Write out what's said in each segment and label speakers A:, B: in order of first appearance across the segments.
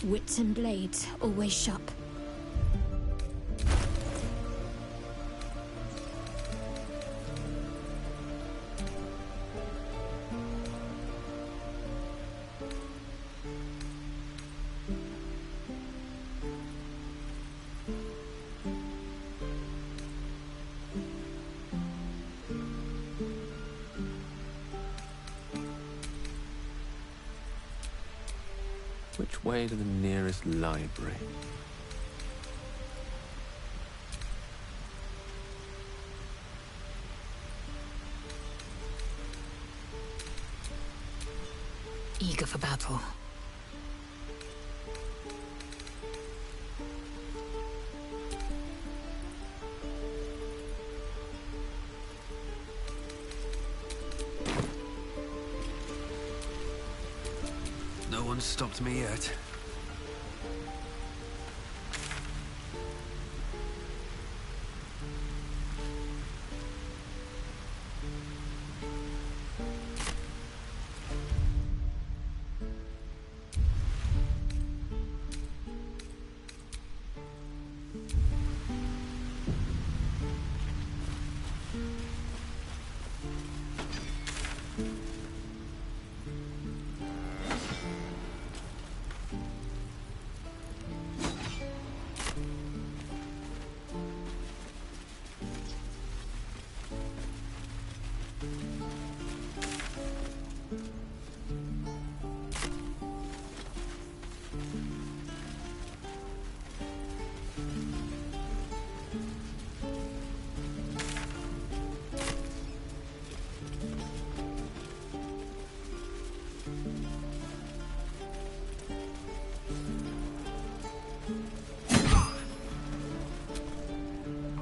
A: Wits and blades, always sharp.
B: Which way to the nearest library?
A: Eager for battle.
B: No one's stopped me yet.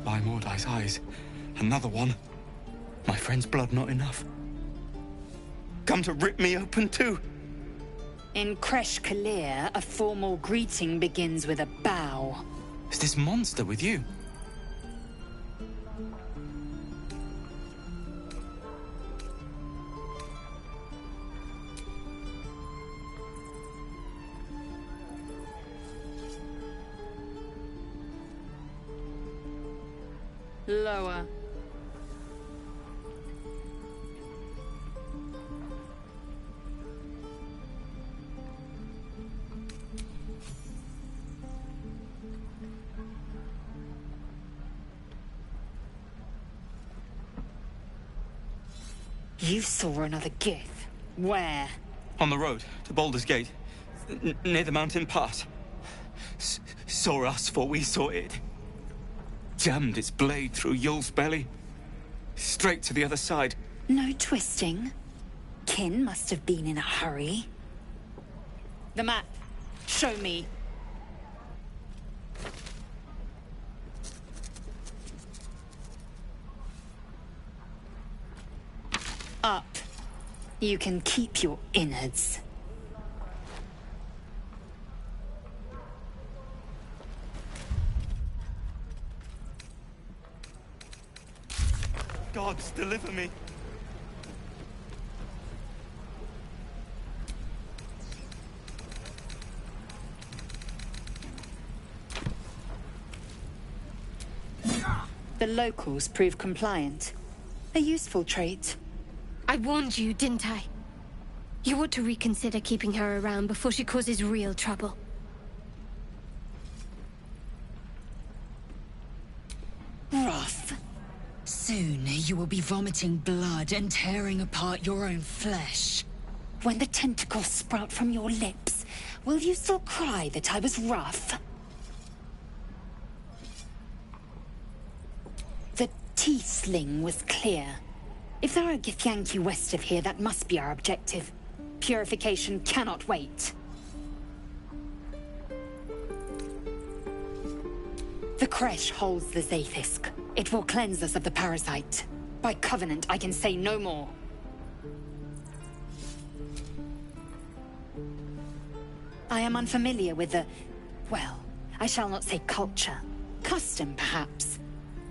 C: By Mordai's eyes. Another one. My friend's blood not enough. Come to rip me open too.
D: In Kresh Kalir, a formal greeting begins with a bow.
C: Is this monster with you?
D: Lower. You saw another gith. Where?
C: On the road to Baldur's Gate, near the mountain pass. Saw us before we saw it. Jammed its blade through Yul's belly. Straight to the other side.
D: No twisting. Kin must have been in a hurry. The map. Show me. Up. You can keep your innards.
C: Gods, deliver me.
D: The locals prove compliant. A useful trait.
A: I warned you, didn't I? You ought to reconsider keeping her around before she causes real trouble.
D: Rough. Soon you will be vomiting blood and tearing apart your own flesh. When the tentacles sprout from your lips, will you still cry that I was rough? The teeth sling was clear. If there are Githyanki west of here, that must be our objective. Purification cannot wait. The Kresh holds the Zaithisk. It will cleanse us of the parasite. By covenant, I can say no more. I am unfamiliar with the... well, I shall not say culture. Custom, perhaps.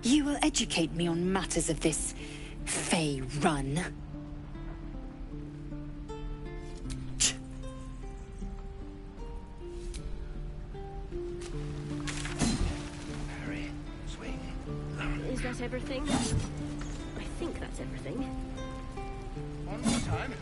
D: You will educate me on matters of this... Fey run.
E: that everything? I think that's everything.
C: One more time.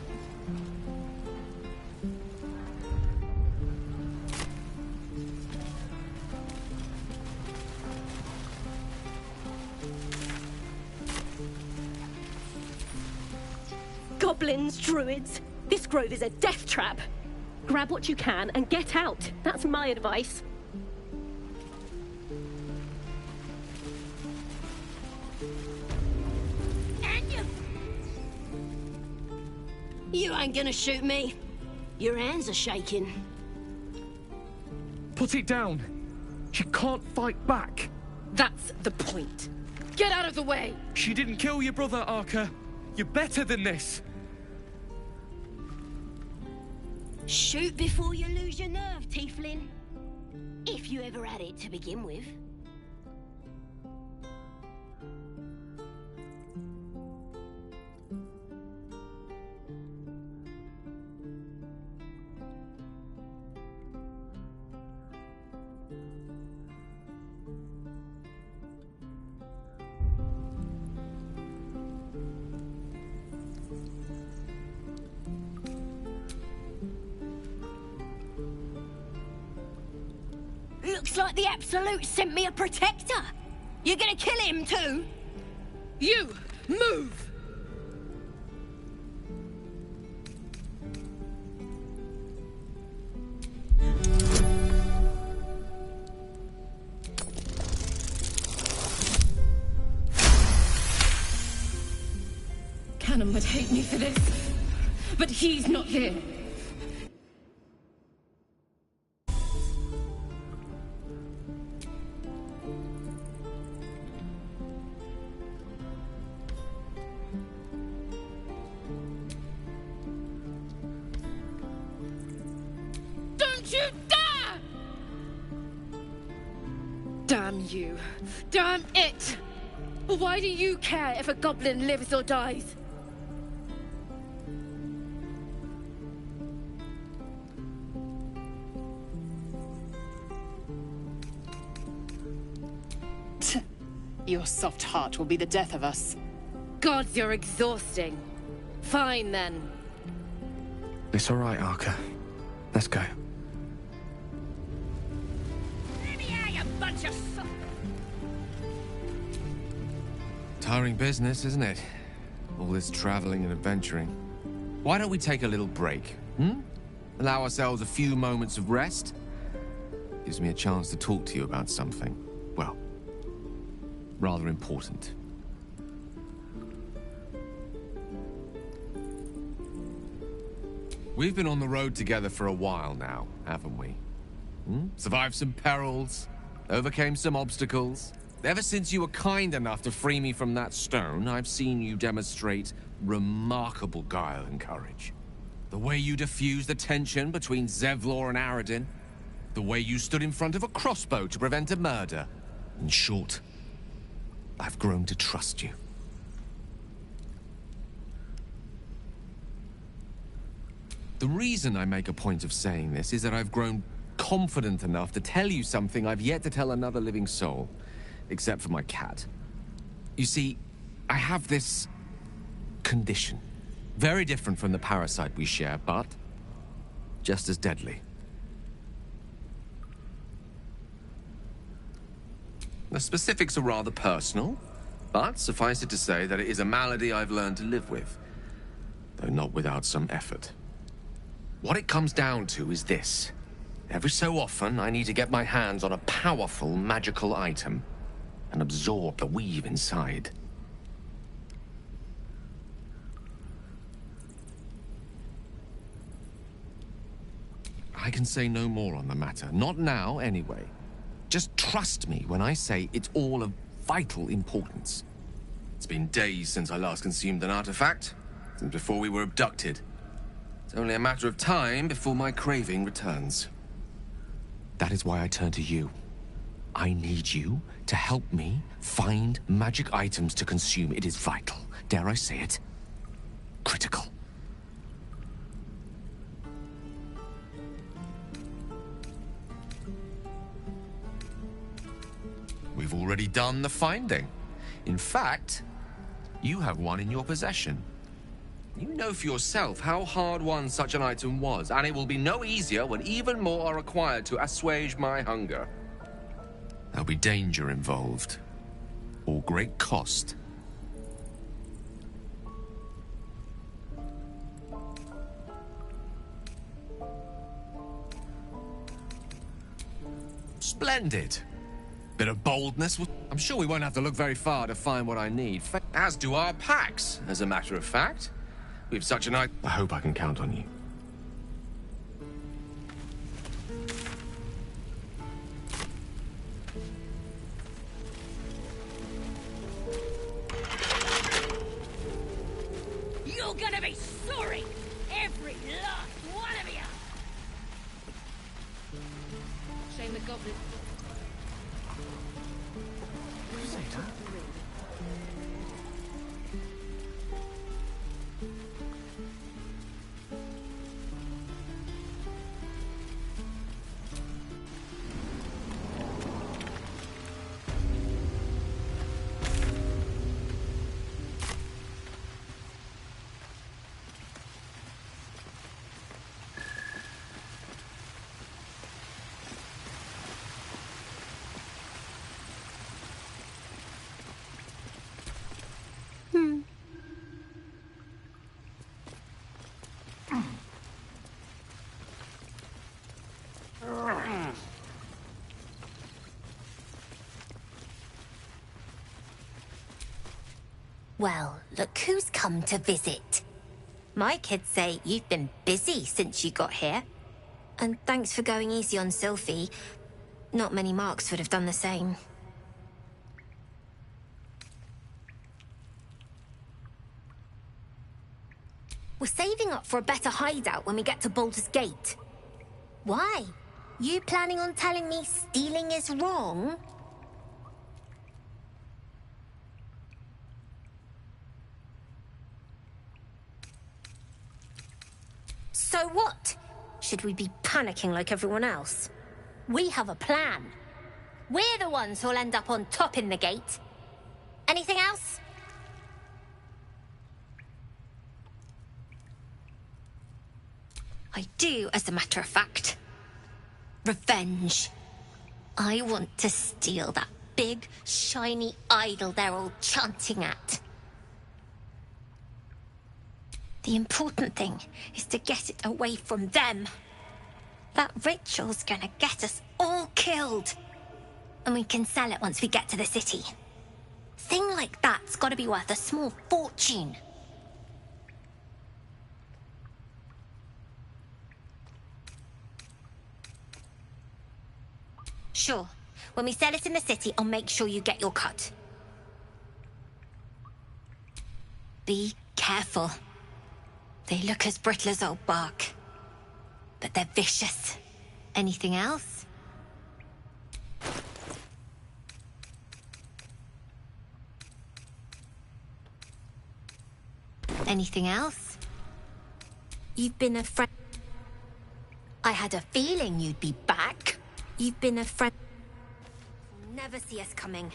E: Goblins, druids. This grove is a death trap. Grab what you can and get out. That's my advice.
F: You ain't gonna shoot me. Your hands are shaking.
G: Put it down. She can't fight back.
H: That's the point. Get out of the way!
G: She didn't kill your brother, Arca. You're better than this.
F: Shoot before you lose your nerve, Tiefling. If you ever had it to begin with. Looks like the Absolute sent me a protector. You're gonna kill him too?
H: You! Move! Cannon would hate me for this, but he's not here. Don't you dare! Damn you. Damn it! Why do you care if a goblin lives or dies?
D: Your soft heart will be the death of us.
H: Gods, you're exhausting. Fine, then.
B: It's all right, Arca. Let's go. Tiring business, isn't it? All this traveling and adventuring. Why don't we take a little break, Allow ourselves a few moments of rest? Gives me a chance to talk to you about something, well, rather important. We've been on the road together for a while now, haven't we? Survived some perils, overcame some obstacles. Ever since you were kind enough to free me from that stone, I've seen you demonstrate remarkable guile and courage. The way you diffused the tension between Zevlor and Aradin. The way you stood in front of a crossbow to prevent a murder. In short, I've grown to trust you. The reason I make a point of saying this is that I've grown confident enough to tell you something I've yet to tell another living soul. Except for my cat. You see, I have this condition. Very different from the parasite we share, but just as deadly. The specifics are rather personal, but suffice it to say that it is a malady I've learned to live with, though not without some effort. What it comes down to is this. Every so often, I need to get my hands on a powerful magical item and absorb the weave inside. I can say no more on the matter. Not now, anyway. Just trust me when I say it's all of vital importance. It's been days since I last consumed an artifact, since before we were abducted. It's only a matter of time before my craving returns. That is why I turn to you. I need you to help me find magic items to consume. It is vital. Dare I say it? Critical. We've already done the finding. In fact, you have one in your possession. You know for yourself how hard-won such an item was, and it will be no easier when even more are required to assuage my hunger. There'll be danger involved, or great cost. Splendid. Bit of boldness. I'm sure we won't have to look very far to find what I need. As do our packs, as a matter of fact. We've such a night. I hope I can count on you.
F: You're gonna be sorry! Every last one of you!
H: Shame the goblin.
I: Well, look who's come to visit. My kids say you've been busy since you got here. And thanks for going easy on Sylphie. Not many marks would have done the same. We're saving up for a better hideout when we get to Baldur's Gate. Why? You planning on telling me stealing is wrong? So what? Should we be panicking like everyone else? We have a plan. We're the ones who'll end up on top in the gate. Anything else? I do, as a matter of fact. Revenge. I want to steal that big, shiny idol they're all chanting at. The important thing is to get it away from them. That ritual's gonna get us all killed. And we can sell it once we get to the city. Thing like that's gotta be worth a small fortune. Sure. When we sell it in the city, I'll make sure you get your cut. Be careful. They look as brittle as old bark. But they're vicious. Anything else? Anything else? You've been a friend. I had a feeling you'd be back. You've been a friend. Never see us coming.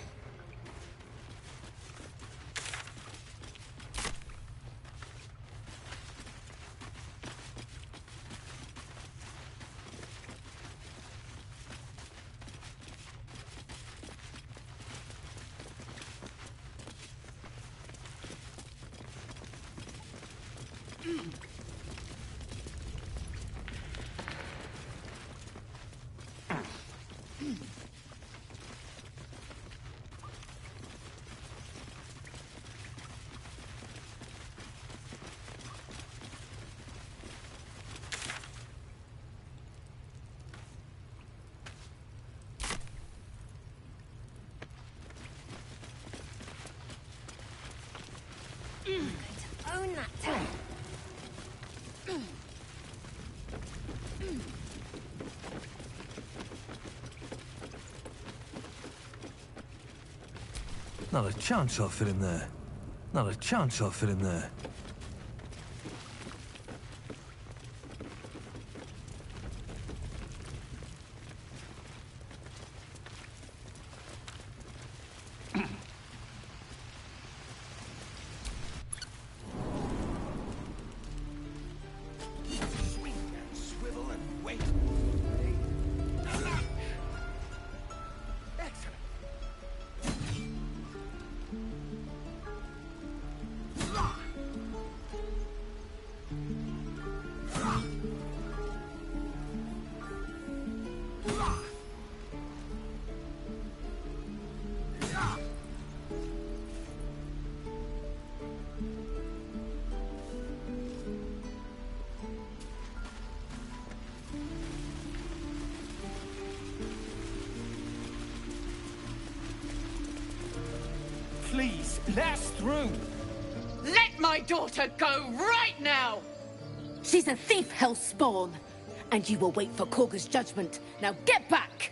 I: Own that town.
J: Not a chance I'll fit him there. Not a chance I'll fit him there.
K: Please, let us through.
H: Let my daughter go right now! She's a thief, hellspawn. And you will wait for Korga's judgment. Now get back!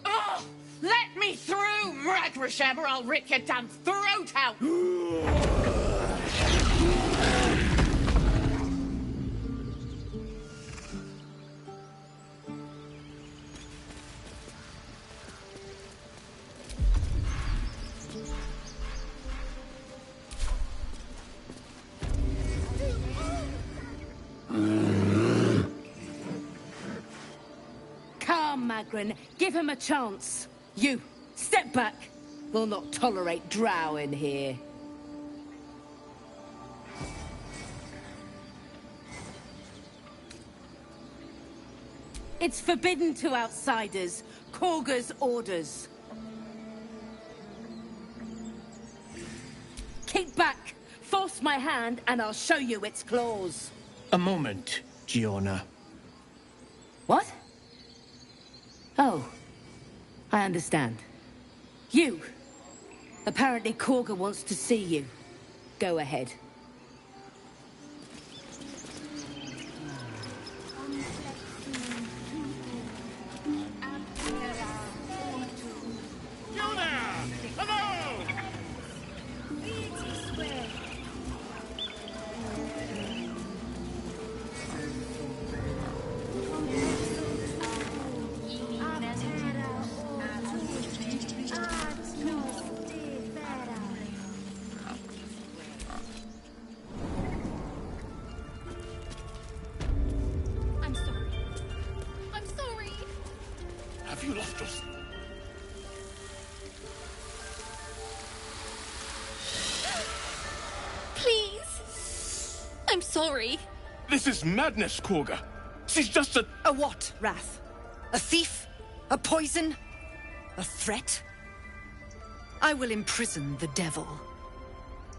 H: Oh! Let me through, Mragrasham, or I'll rip your damn throat out! Come, Magrin, give him a chance. You, step back. We'll not tolerate drow in here. It's forbidden to outsiders. Korga's orders. Keep back. Force my hand and I'll show you its claws.
K: A moment, Giona.
H: What? Oh. I understand. You! Apparently Korga wants to see you. Go ahead.
K: Have you lost us?
L: Please. I'm sorry.
K: This is madness, Korga. She's just a...
M: A what, Wrath? A thief? A poison? A threat? I will imprison the devil.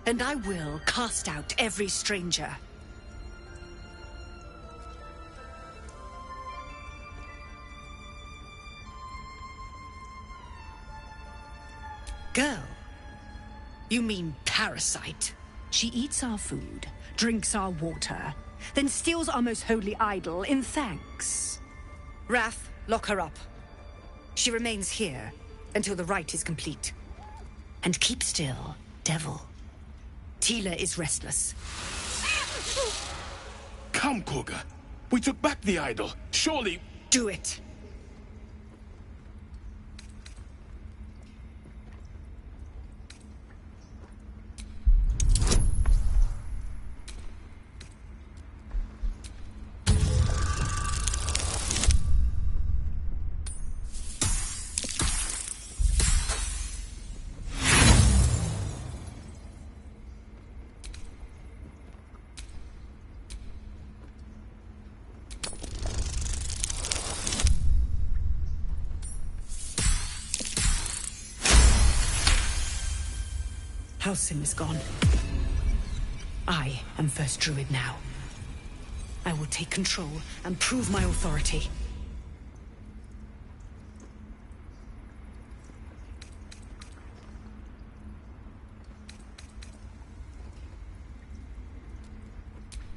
M: And I will cast out every stranger. Girl? You mean parasite? She eats our food, drinks our water, then steals our most holy idol in thanks. Wrath, lock her up. She remains here until the rite is complete. And keep still, devil. Tila is restless.
K: Come, Korga. We took back the idol. Surely...
M: Do it. Halsin is gone. I am first druid now. I will take control and prove my authority.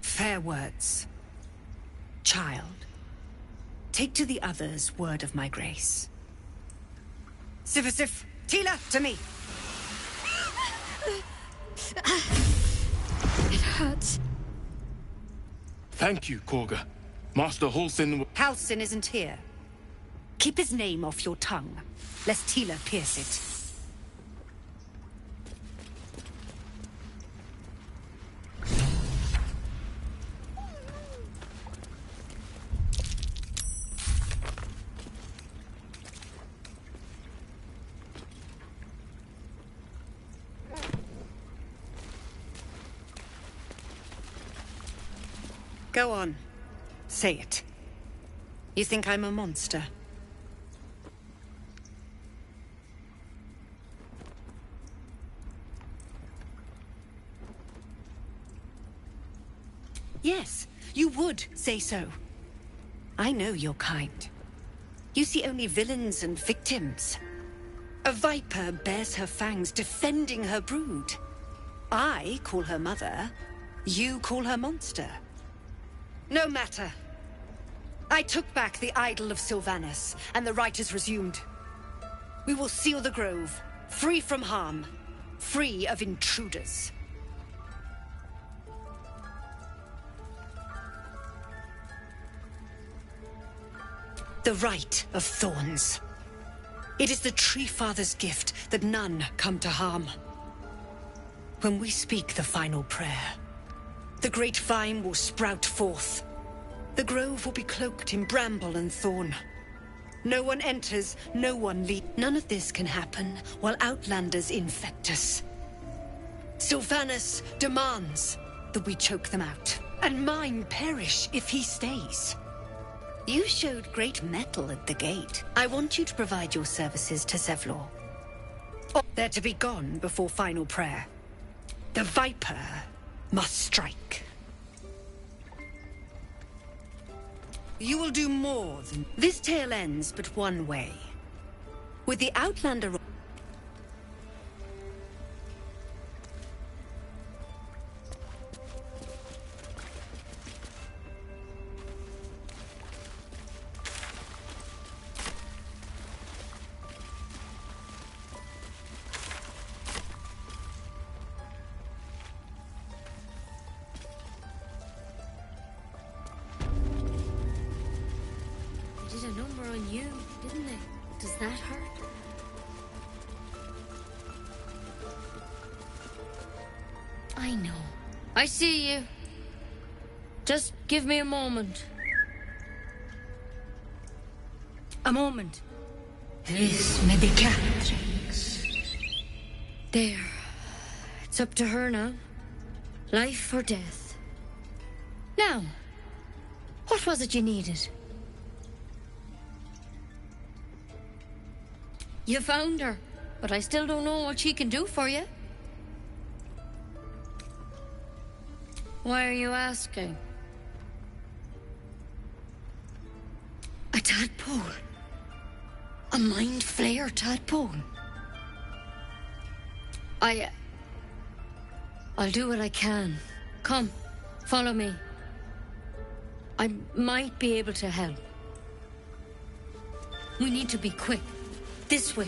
M: Fair words. Child, take to the others word of my grace. Sifasif, Tila, to me!
A: It hurts.
K: Thank you, Korga. Master Halsin...
M: Halsin isn't here. Keep his name off your tongue, lest Tila pierce it. Go on. Say it. You think I'm a monster? Yes, you would say so. I know your kind. You see only villains and victims. A viper bears her fangs defending her brood. I call her mother, you call her monster. No matter. I took back the idol of Sylvanus, and the rite is resumed. We will seal the grove, free from harm, free of intruders. The Rite of Thorns. It is the Tree Father's gift that none come to harm. When we speak the final prayer, the great vine will sprout forth. The grove will be cloaked in bramble and thorn. No one enters, no one leaves. None of this can happen while Outlanders infect us. Sylvanus demands that we choke them out, and mine perish if he stays. You showed great mettle at the gate. I want you to provide your services to Zevlor. They're to be gone before final prayer. The Viper must strike. You will do more than... This tale ends but one way. With the Outlander...
N: I see you. Just give me a moment.
M: A moment.
N: This may be Catherine's. There. It's up to her now. Life or death. Now, what was it you needed? You found her, but I still don't know what she can do for you. Why are you asking? A tadpole? A mind flayer tadpole? I'll do what I can. Come, follow me. I might be able to help. We need to be quick. This way.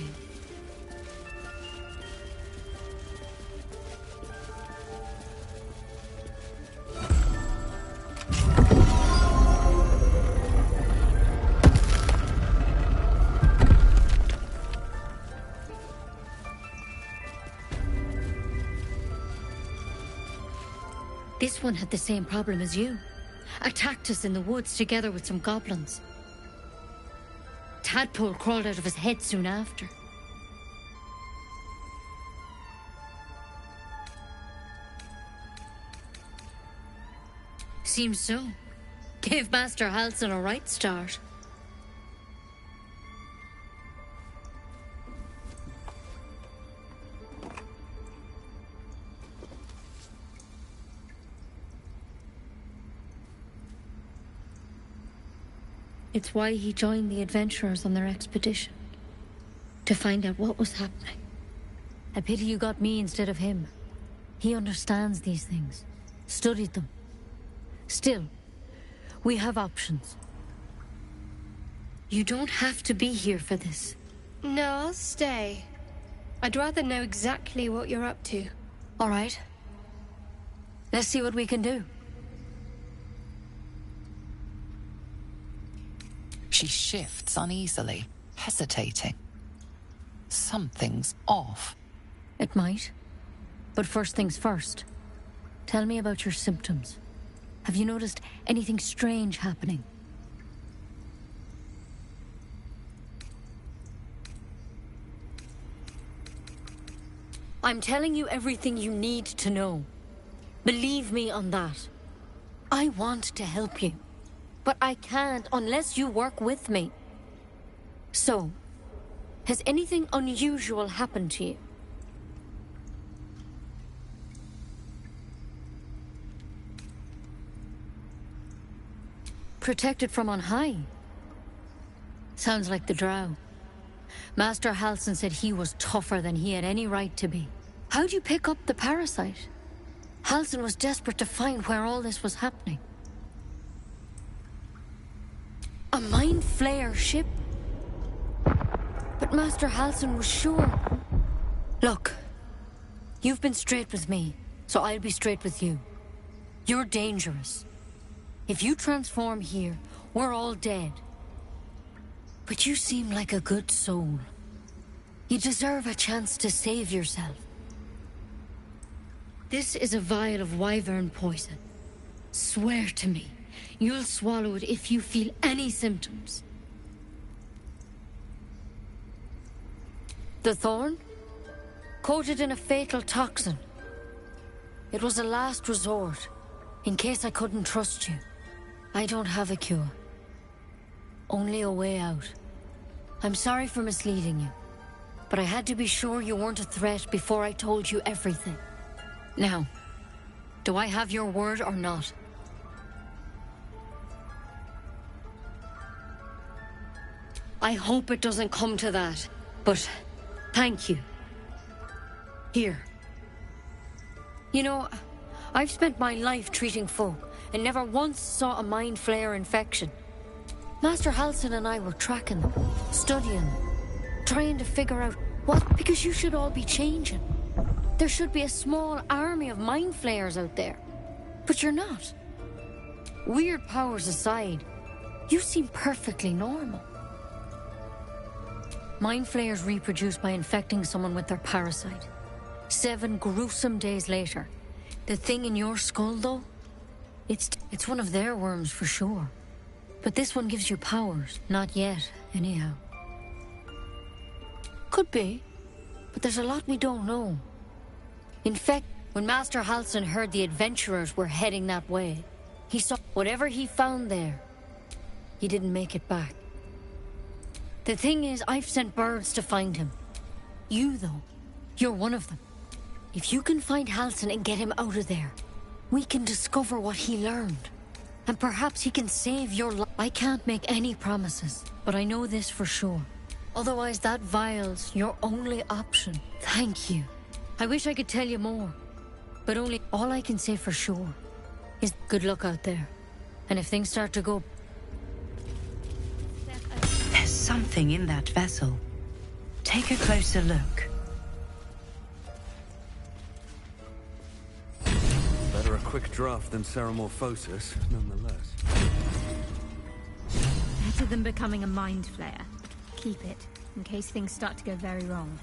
N: This one had the same problem as you. Attacked us in the woods together with some goblins. Tadpole crawled out of his head soon after. Seems so. Gave Master Halsin a right start. It's why he joined the adventurers on their expedition. To find out what was happening. A pity you got me instead of him. He understands these things. Studied them. Still, we have options. You don't have to be here for this.
A: No, I'll stay. I'd rather know exactly what you're up to.
N: All right. Let's see what we can do.
O: She shifts uneasily, hesitating. Something's off.
N: It might. But first things first. Tell me about your symptoms. Have you noticed anything strange happening? I'm telling you everything you need to know. Believe me on that. I want to help you. But I can't unless you work with me. So, has anything unusual happened to you? Protected from on high? Sounds like the drow. Master Halsin said he was tougher than he had any right to be. How'd you pick up the parasite? Halsin was desperate to find where all this was happening. A Mind Flayer ship? But Master Halsin was sure. Look, you've been straight with me, so I'll be straight with you. You're dangerous. If you transform here, we're all dead. But you seem like a good soul. You deserve a chance to save yourself. This is a vial of wyvern poison. Swear to me, you'll swallow it if you feel any symptoms. The thorn? Coated in a fatal toxin. It was a last resort, in case I couldn't trust you. I don't have a cure. Only a way out. I'm sorry for misleading you, but I had to be sure you weren't a threat before I told you everything. Now, do I have your word or not? I hope it doesn't come to that, but thank you. Here. You know, I've spent my life treating folk and never once saw a Mind Flayer infection. Master Halsin and I were tracking them, studying them, trying to figure out what... Because you should all be changing. There should be a small army of Mind Flayers out there. But you're not. Weird powers aside, you seem perfectly normal. Mind Flayers reproduce by infecting someone with their parasite. 7 gruesome days later. The thing in your skull, though? It's one of their worms for sure. But this one gives you powers. Not yet, anyhow. Could be. But there's a lot we don't know. In fact, when Master Halsin heard the adventurers were heading that way, he saw whatever he found there. He didn't make it back. The thing is, I've sent birds to find him. You, though, you're one of them. If you can find Halsin and get him out of there, we can discover what he learned. And perhaps he can save your life. I can't make any promises, but I know this for sure. Otherwise, that vial's your only option. Thank you. I wish I could tell you more, but all I can say for sure is good luck out there. And if things start to go...
M: There's something in that vessel. Take a closer look.
J: Better a quick draft than Ceramorphosis, nonetheless.
P: Better than becoming a Mind Flayer. Keep it, in case things start to go very wrong.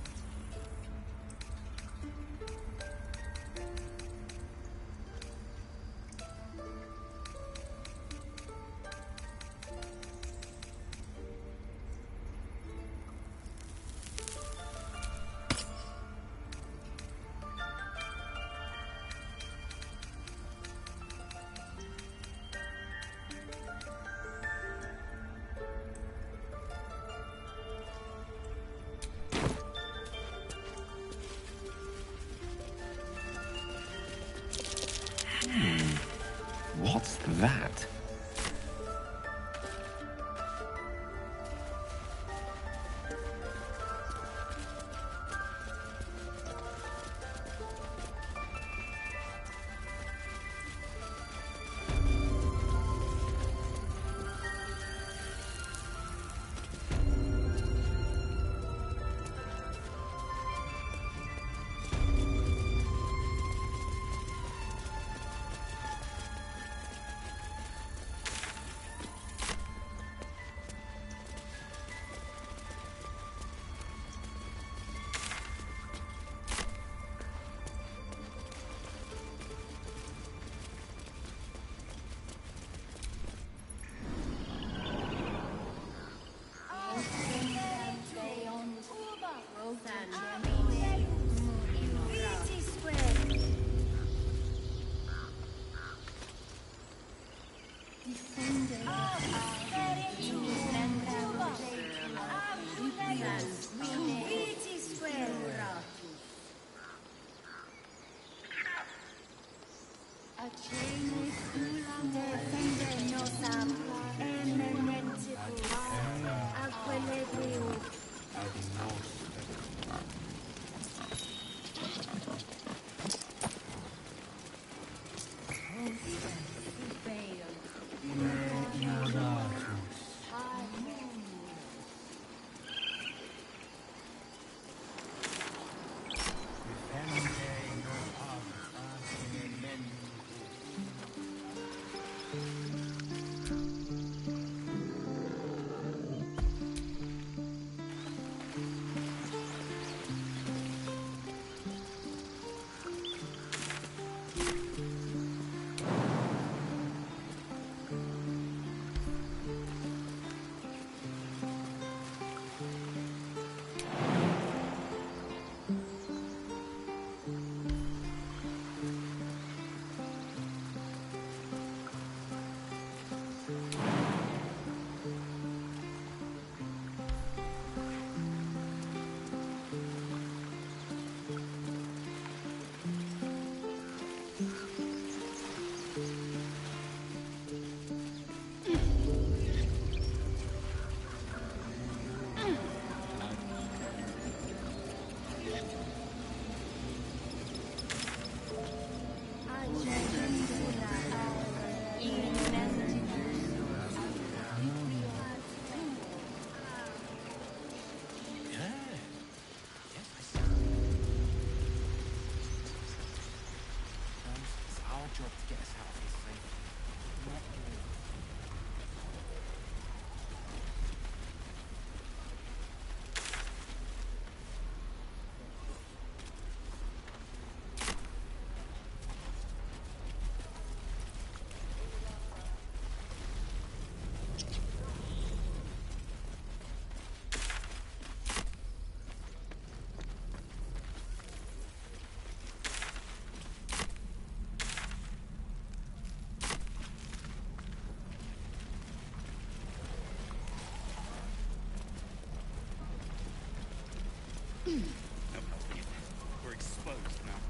C: We're exposed now.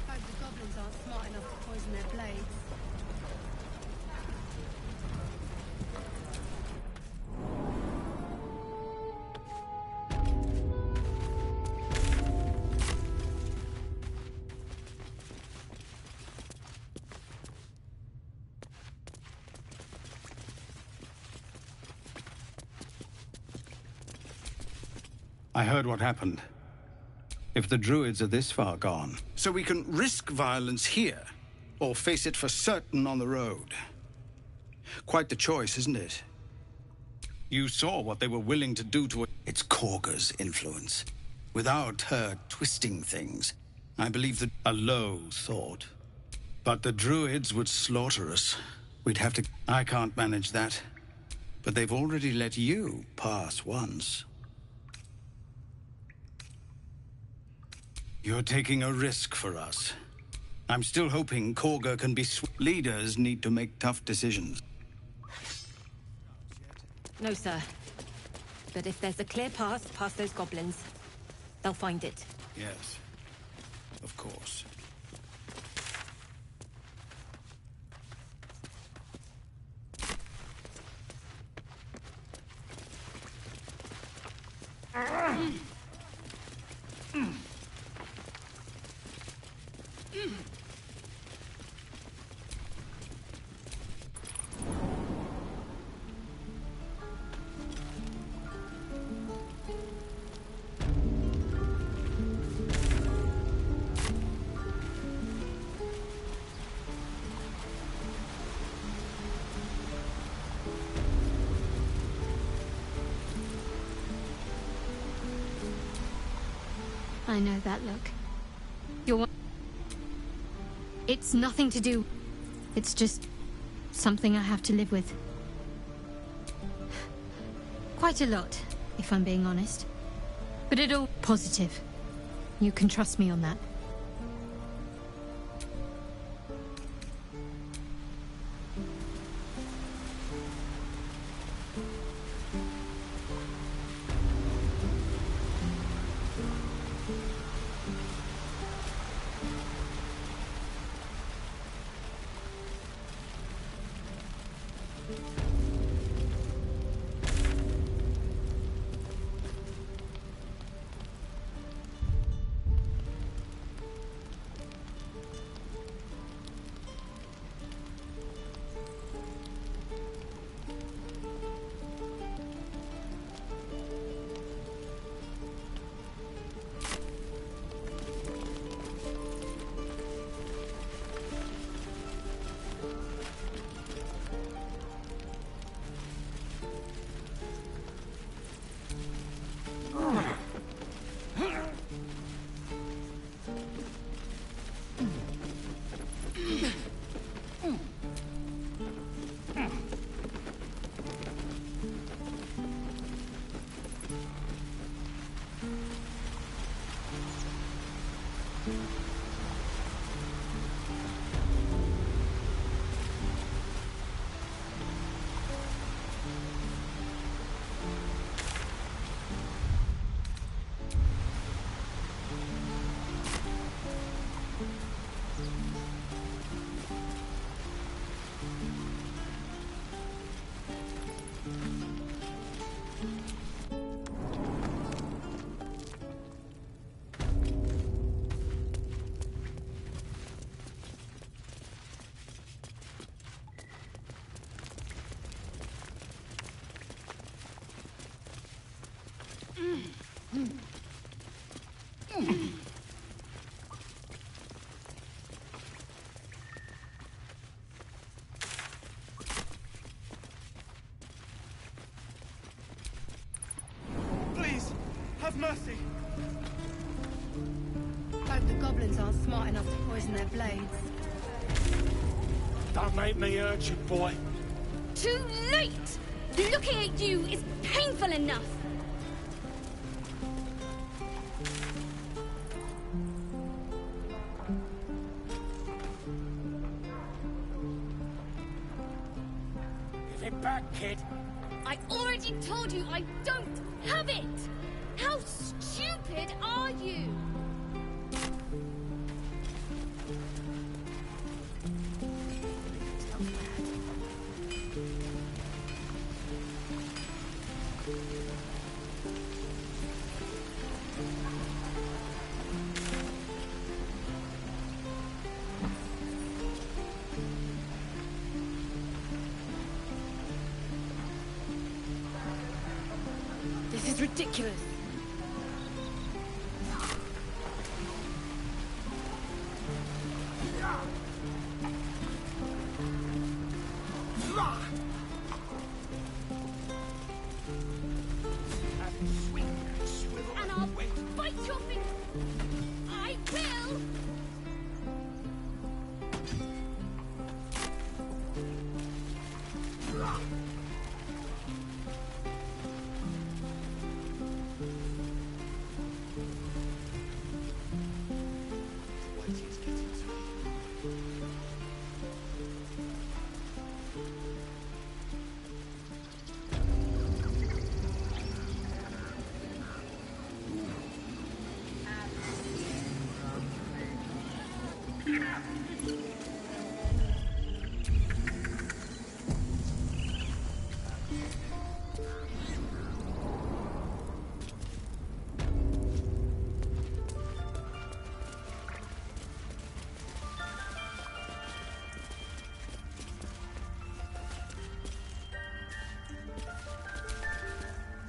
Q: Hope the goblins aren't smart enough to poison their blades.
R: I heard what happened. If the druids are this far gone. So we can risk violence here, or face it for certain on the road. Quite the choice, isn't it? You saw what they were willing to do to it. It's Korga's influence. Without her twisting things, I believe that a low thought. But the druids would slaughter us. We'd have to... I can't manage that. But they've already let you pass once. You're taking a risk for us. I'm still hoping Korga can be leaders need to make tough decisions.
S: No, sir. But if there's a clear path past those goblins, they'll find it.
R: Yes. Of course.
A: I know that look. It's nothing to do. It's just something I have to live with. Quite a lot, if I'm being honest. But it all positive. You can trust me on that.
G: Please, have mercy.
Q: Hope the goblins aren't smart enough to poison their blades.
K: Don't make me urge you, boy.
T: Too late! Looking at you is painful enough.
K: If it back, kid.
T: I already told you I don't have it! How stupid are you?
E: This is ridiculous.
T: And I'll bite your finger. I will.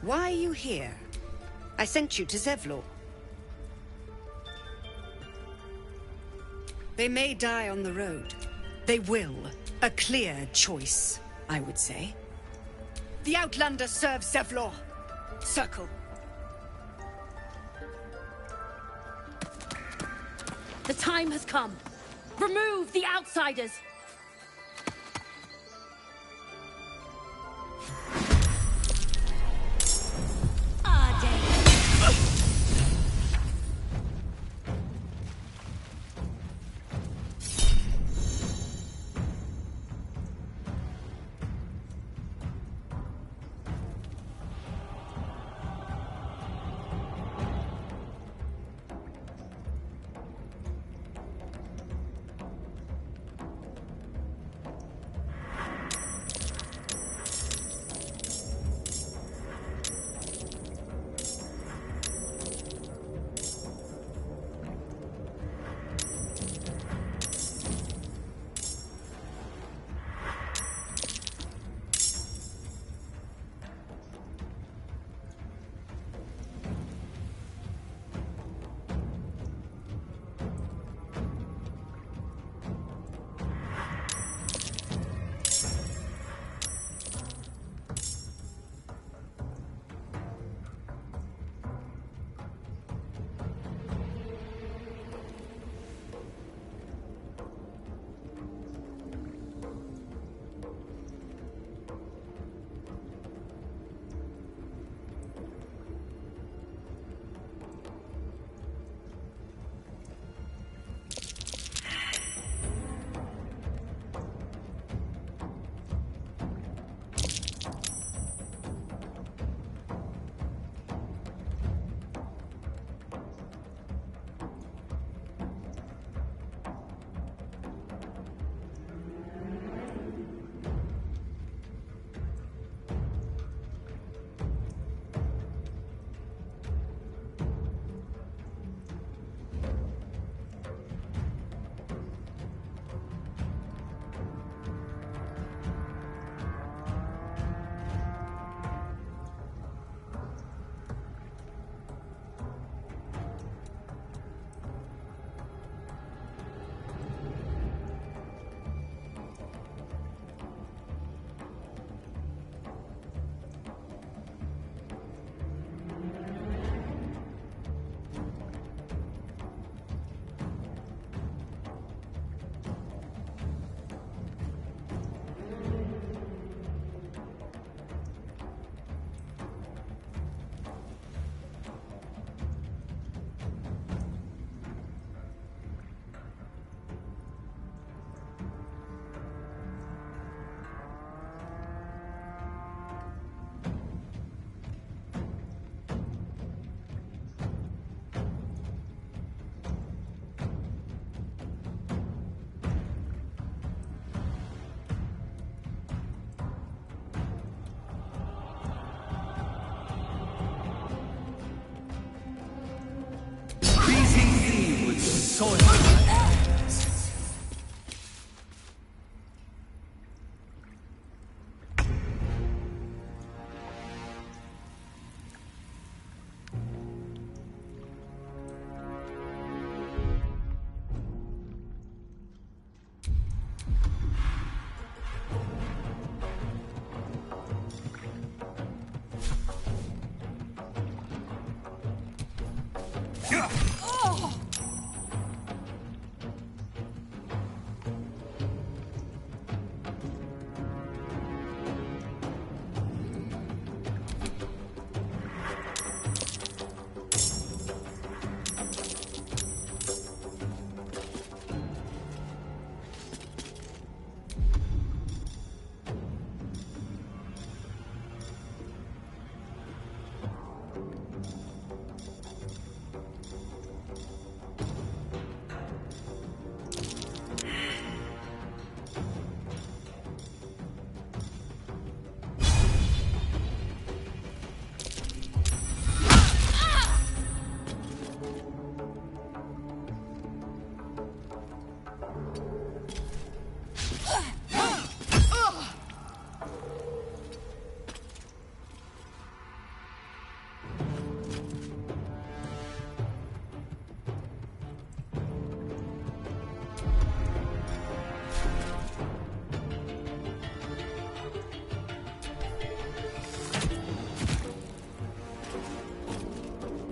M: Why are you here? I sent you to Zevlor. They may die on the road. They will. A clear choice, I would say. The Outlander serves Zevlor. Circle.
E: The time has come. Remove the outsiders.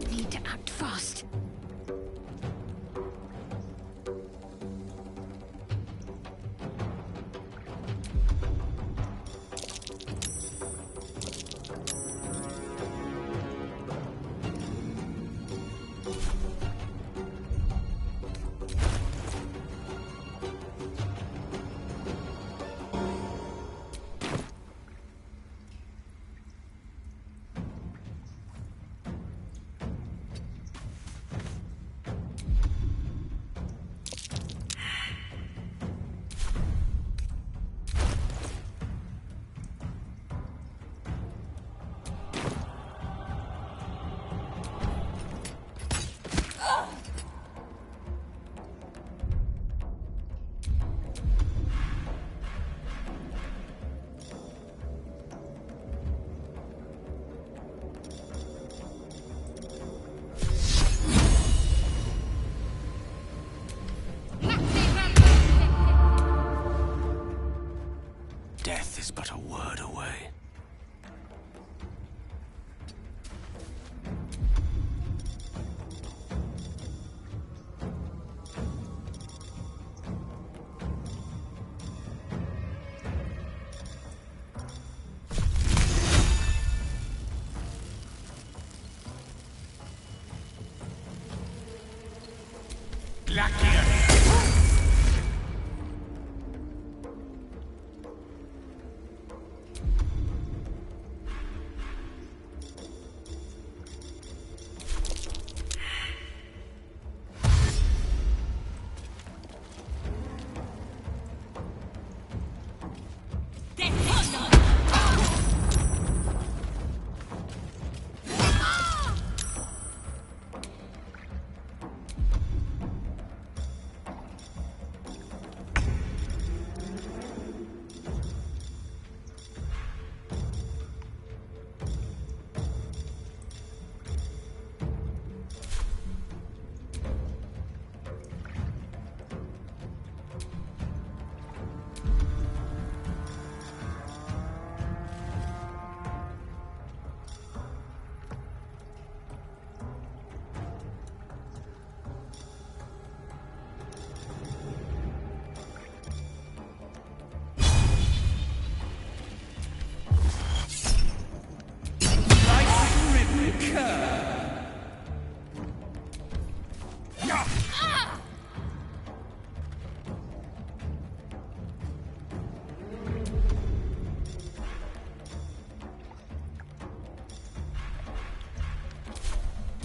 A: Need to act fast.
K: Death is but a word away.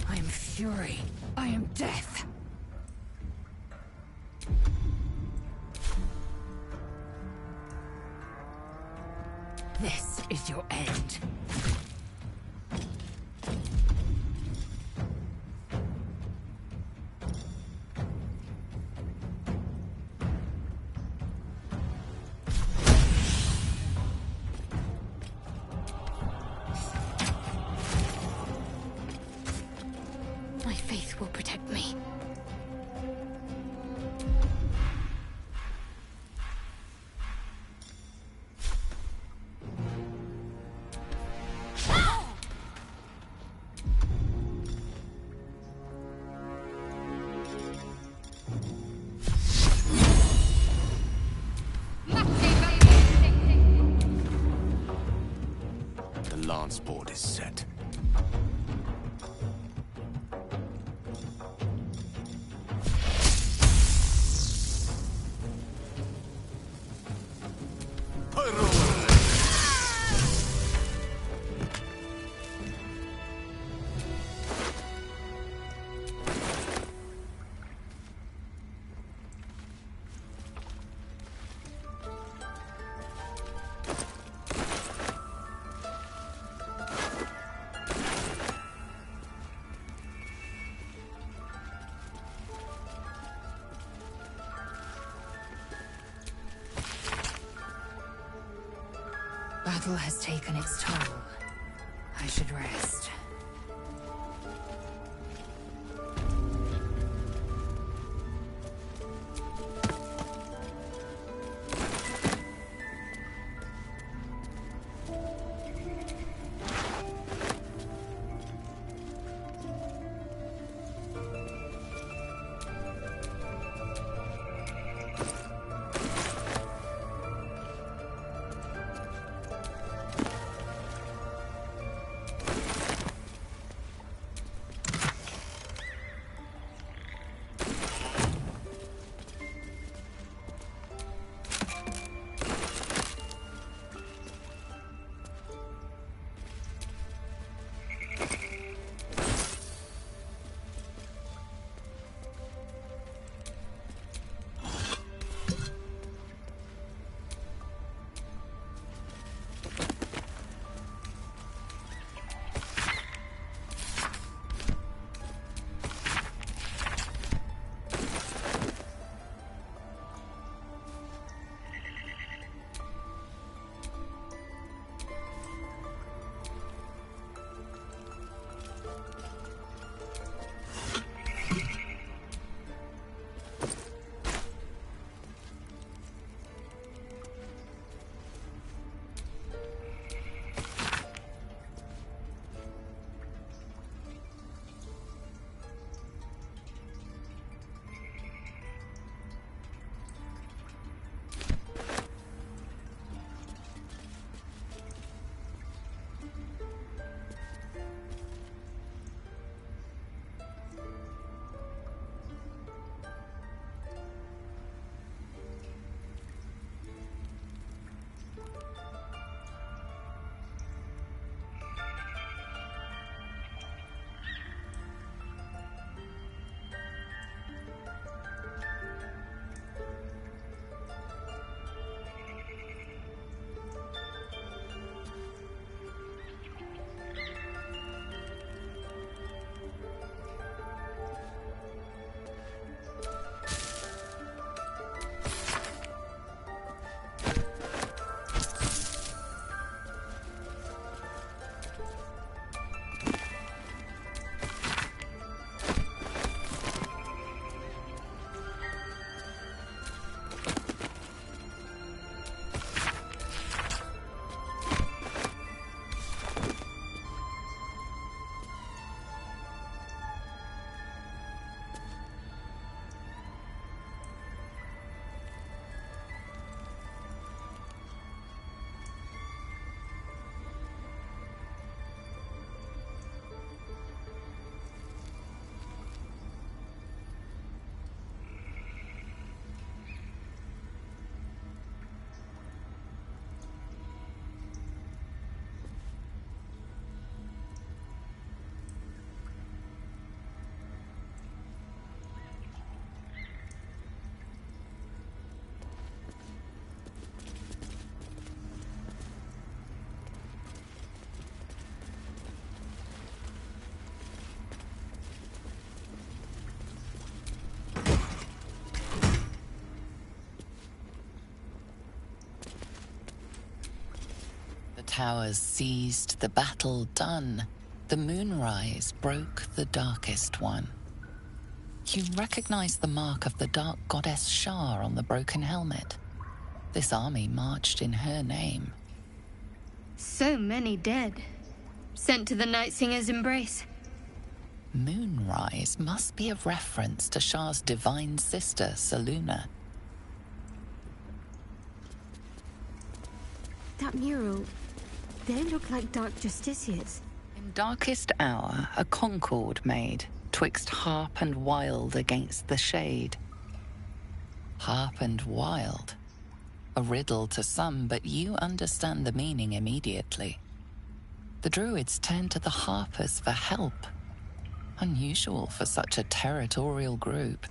M: I am fury. I am death. This is your end.
A: My faith will protect me.
K: The lance board is set.
D: battle has taken its toll. I should rest.
O: Towers seized, the battle done. The moonrise broke the darkest one. You recognize the mark of the dark goddess Shar on the broken helmet. This army marched in her name.
A: So many dead. Sent to the Night Singer's embrace.
O: Moonrise must be a reference to Shar's divine sister, Selûne.
A: That mural, they look like dark justiciars.
O: In darkest hour, a concord made, twixt harp and wild against the shade. Harp and wild. A riddle to some, but you understand the meaning immediately. The druids turned to the harpers for help. Unusual for such a territorial group.